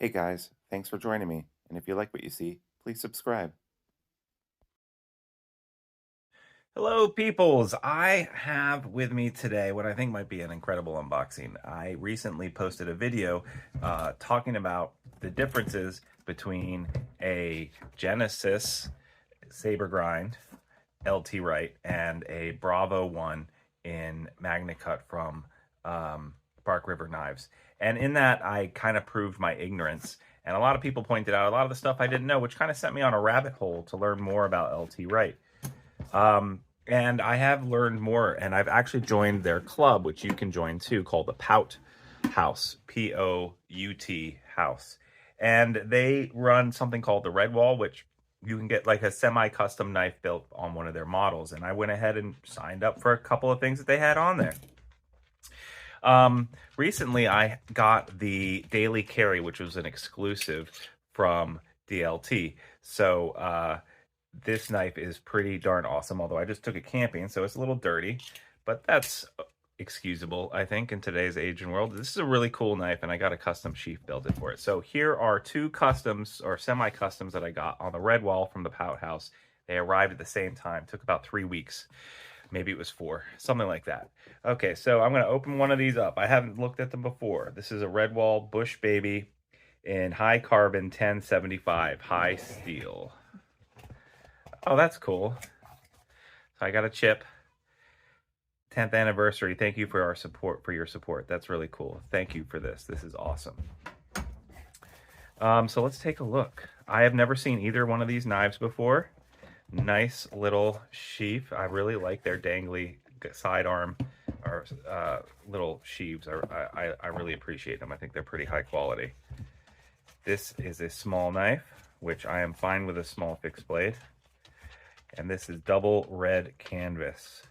Hey guys, thanks for joining me. And if you like what you see, please subscribe. Hello, peoples. I have with me today what I think might be an incredible unboxing. I recently posted a video talking about the differences between a Genesis Saber Grind LT Wright and a Bravo 1 in Magna Cut from Bark River Knives. And in that, I kind of proved my ignorance. And a lot of people pointed out a lot of the stuff I didn't know, which kind of sent me on a rabbit hole to learn more about LT Wright. And I have learned more, and I've actually joined their club, which you can join too, called the Pout House, Pout House. And they run something called the Red Wall, which you can get like a semi-custom knife built on one of their models. And I went ahead and signed up for a couple of things that they had on there. Recently, I got the Daily Carry, which was an exclusive from DLT. So, this knife is pretty darn awesome, although I just took it camping, so it's a little dirty, but that's excusable, I think, in today's age and world. This is a really cool knife, and I got a custom sheath belted for it. So here are two customs or semi-customs that I got on the Red Wall from the Pout House. They arrived at the same time. Took about 3 weeks. Maybe it was 4, something like that. Okay, so I'm going to open one of these up. I haven't looked at them before. This is a Red Wall Bushbaby in high carbon 1075 high steel. Oh, that's cool. So I got a chip. 10th anniversary. Thank you for your support. That's really cool. Thank you for this. This is awesome. So let's take a look. I have never seen either one of these knives before. Nice little sheath. I really like their dangly sidearm or little sheaves. I really appreciate them. I think they're pretty high quality. This is a small knife, which I am fine with a small fixed blade. And this is double red canvas.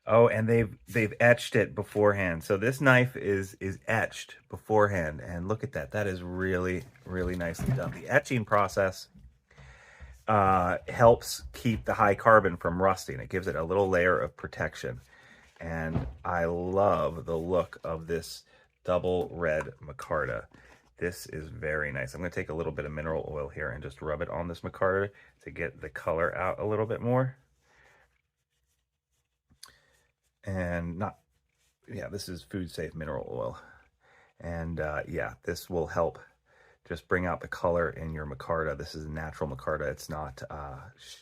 Oh, and they've etched it beforehand. So this knife is etched beforehand, and look at that. That is really, really nicely done. The etching process helps keep the high carbon from rusting. It gives it a little layer of protection. And I love the look of this double red micarta. This is very nice. I'm going to take a little bit of mineral oil here and just rub it on this micarta to get the color out a little bit more. And this is food safe mineral oil. And yeah, this will help just bring out the color in your micarta. This is a natural micarta. It's not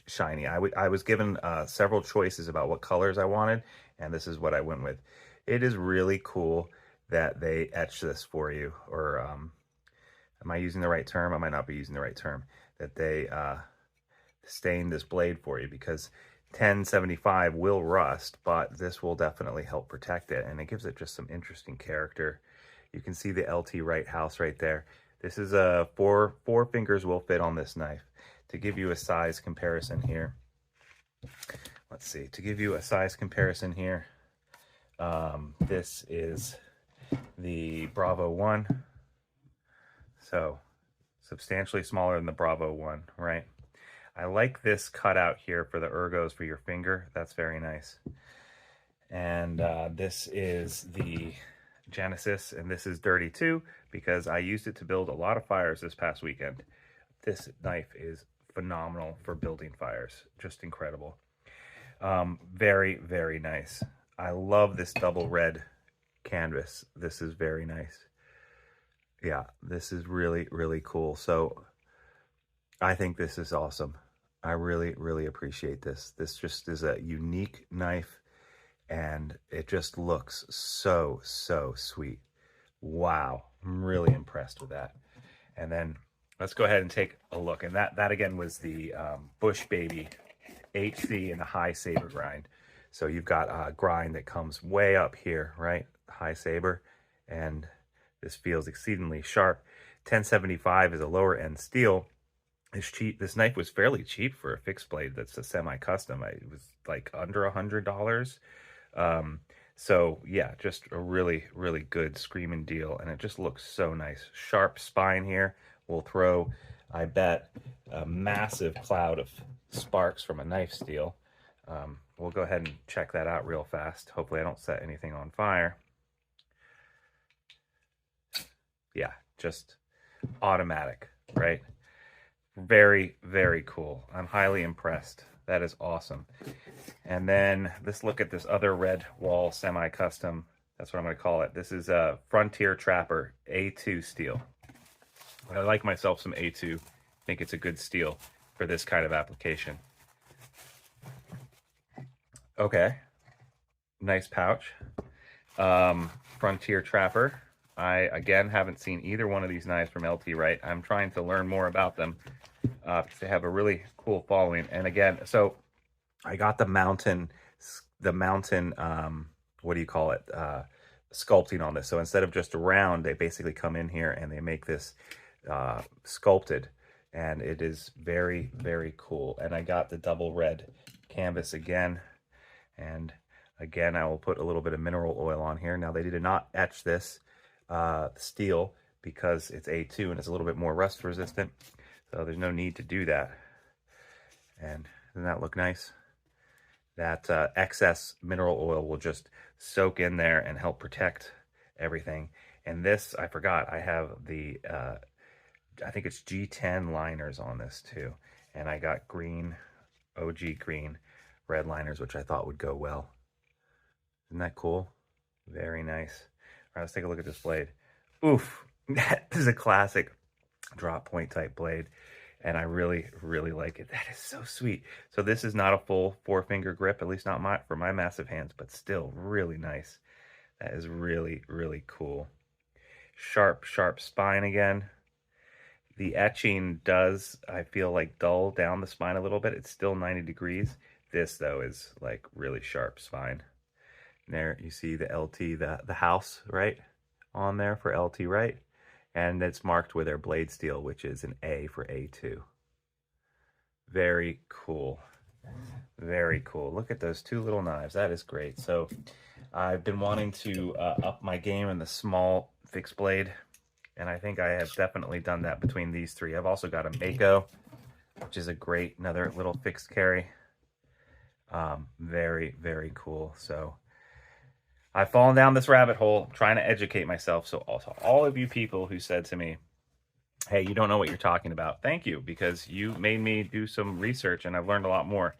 shiny. I was given several choices about what colors I wanted, and this is what I went with. It is really cool that they etch this for you, or am I using the right term? I might not be using the right term. That they stain this blade for you, because 1075 will rust, but this will definitely help protect it, and it gives it just some interesting character. You can see the LT Wright house right there. This is a four fingers will fit on this knife. To give you a size comparison here, let's see, to give you a size comparison here, this is the Bravo 1. So substantially smaller than the Bravo 1, right? I like this cutout here for the ergos for your finger. That's very nice. And this is the Genesis, and this is dirty too, because I used it to build a lot of fires this past weekend. This knife is phenomenal for building fires. Just incredible. Very, very nice. I love this double red canvas. This is very nice. Yeah, this is really, really cool. So I think this is awesome. I really, really appreciate this. This just is a unique knife, and it just looks so, so sweet. Wow, I'm really impressed with that. And then let's go ahead and take a look. And that again was the Bushbaby HC in the high saber grind. So you've got a grind that comes way up here, right? High saber, and this feels exceedingly sharp. 1075 is a lower end steel. It's cheap. This knife was fairly cheap for a fixed blade that's a semi-custom. It was like under $100. So yeah, just a really, really good screaming deal, and it just looks so nice. Sharp spine here will throw, I bet, a massive cloud of sparks from a knife steel. We'll go ahead and check that out real fast. Hopefully I don't set anything on fire. Yeah, just automatic, right? Very, very cool. I'm highly impressed. That is awesome. And then let's look at this other red wall semi-custom. That's what I'm going to call it. This is a Frontier Trapper A2 steel. I like myself some A2. I think it's a good steel for this kind of application. Okay. Nice pouch. Frontier Trapper. I, again, haven't seen either one of these knives from LT Wright. I'm trying to learn more about them because they have a really cool following. And again, so I got the mountain, what do you call it? Sculpting on this. So instead of just a round, they basically come in here and they make this sculpted. And it is very, very cool. And I got the double red canvas again. And again, I will put a little bit of mineral oil on here. Now, they did not etch this steel because it's A2 and it's a little bit more rust resistant. So there's no need to do that. And doesn't that look nice? That excess mineral oil will just soak in there and help protect everything. And this, I forgot, I have the, I think it's G10 liners on this too. And I got green, OG green red liners, which I thought would go well. Isn't that cool? Very nice. All right, let's take a look at this blade. Oof, that is a classic drop point type blade. And I really, really like it. That is so sweet. So this is not a full 4-finger grip, at least not for my massive hands, but still really nice. That is really, really cool. Sharp, sharp spine again. The etching does, I feel like, dull down the spine a little bit. It's still 90 degrees. This, though, is like really sharp spine. And there you see the LT, the house, right, on there for LT Wright. And it's marked with their blade steel, which is an A for A2. Very cool. Very cool. Look at those two little knives. That is great. So I've been wanting to up my game in the small fixed blade. And I think I have definitely done that between these three. I've also got a Mako, which is a great, another little fixed carry. Very, very cool. So I've fallen down this rabbit hole trying to educate myself. So also all of you people who said to me, hey, you don't know what you're talking about. Thank you, because you made me do some research and I've learned a lot more.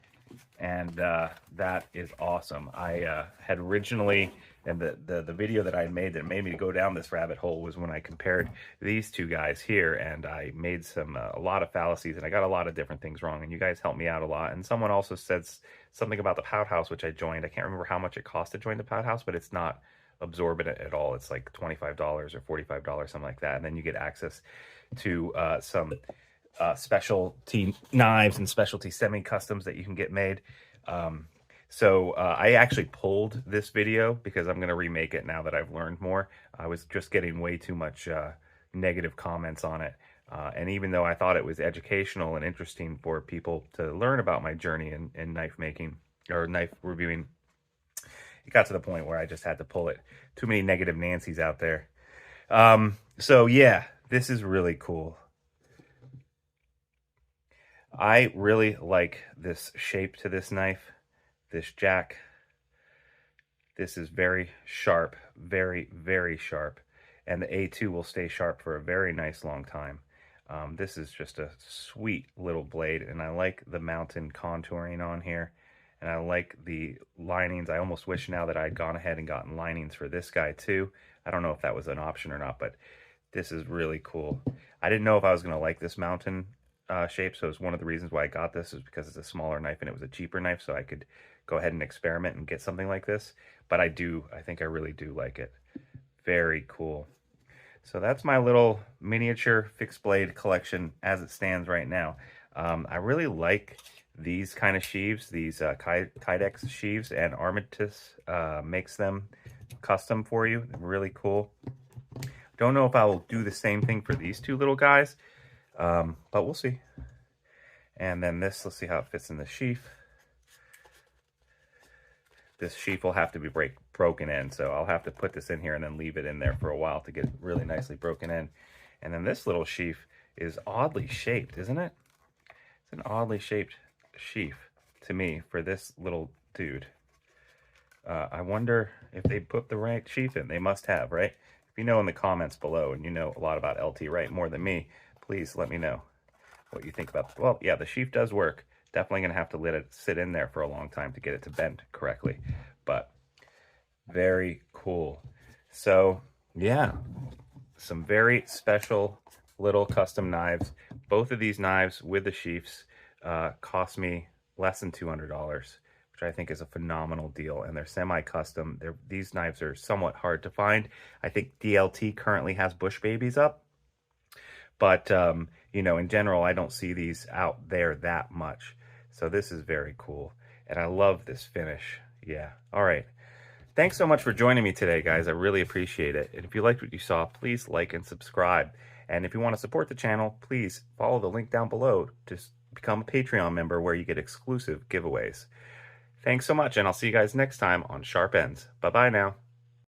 And that is awesome. I had originally, and the video that I made that made me go down this rabbit hole was when I compared these two guys here, and I made a lot of fallacies, and I got a lot of different things wrong, and you guys helped me out a lot. And someone also said something about the Pout House, which I joined. I can't remember how much it cost to join the Pout House, but it's not absorbent at all. It's like $25 or $45, something like that. And then you get access to some specialty knives and specialty semi-customs that you can get made. So I actually pulled this video because I'm going to remake it now that I've learned more. I was just getting way too much negative comments on it. And even though I thought it was educational and interesting for people to learn about my journey in knife making or knife reviewing, it got to the point where I just had to pull it. Too many negative Nancys out there. So yeah, this is really cool. I really like this shape to this knife, this jack. This is very sharp, very, very sharp. And the A2 will stay sharp for a very nice long time. This is just a sweet little blade, and I like the mountain contouring on here. And I like the linings. I almost wish now that I'd gone ahead and gotten linings for this guy too. I don't know if that was an option or not, but this is really cool. I didn't know if I was going to like this mountain shape, so it's one of the reasons why I got this is because it's a smaller knife and it was a cheaper knife, so I could go ahead and experiment and get something like this. But I think I really do like it. Very cool. So that's my little miniature fixed blade collection as it stands right now. I really like these kind of sheaves, these Kydex sheaves, and Armitage makes them custom for you. They're really cool. Don't know if I will do the same thing for these two little guys, but we'll see. And then this, let's see how it fits in the sheath. This sheath will have to be broken in, so I'll have to put this in here and then leave it in there for a while to get it really nicely broken in. And then this little sheath is oddly shaped, isn't it? It's an oddly shaped sheath to me for this little dude. I wonder if they put the right sheath in. They must have, right? If you know in the comments below and you know a lot about LT Wright more than me, please let me know what you think about. Well, yeah, the sheath does work. Definitely going to have to let it sit in there for a long time to get it to bend correctly. But very cool. So, yeah, some very special little custom knives. Both of these knives with the sheaths cost me less than $200, which I think is a phenomenal deal. And they're semi-custom. These knives are somewhat hard to find. I think DLT currently has Bushbabies up. But, you know, in general, I don't see these out there that much. So this is very cool. And I love this finish. Yeah. All right. Thanks so much for joining me today, guys. I really appreciate it. And if you liked what you saw, please like and subscribe. And if you want to support the channel, please follow the link down below to become a Patreon member where you get exclusive giveaways. Thanks so much, and I'll see you guys next time on Sharp Ends. Bye-bye now.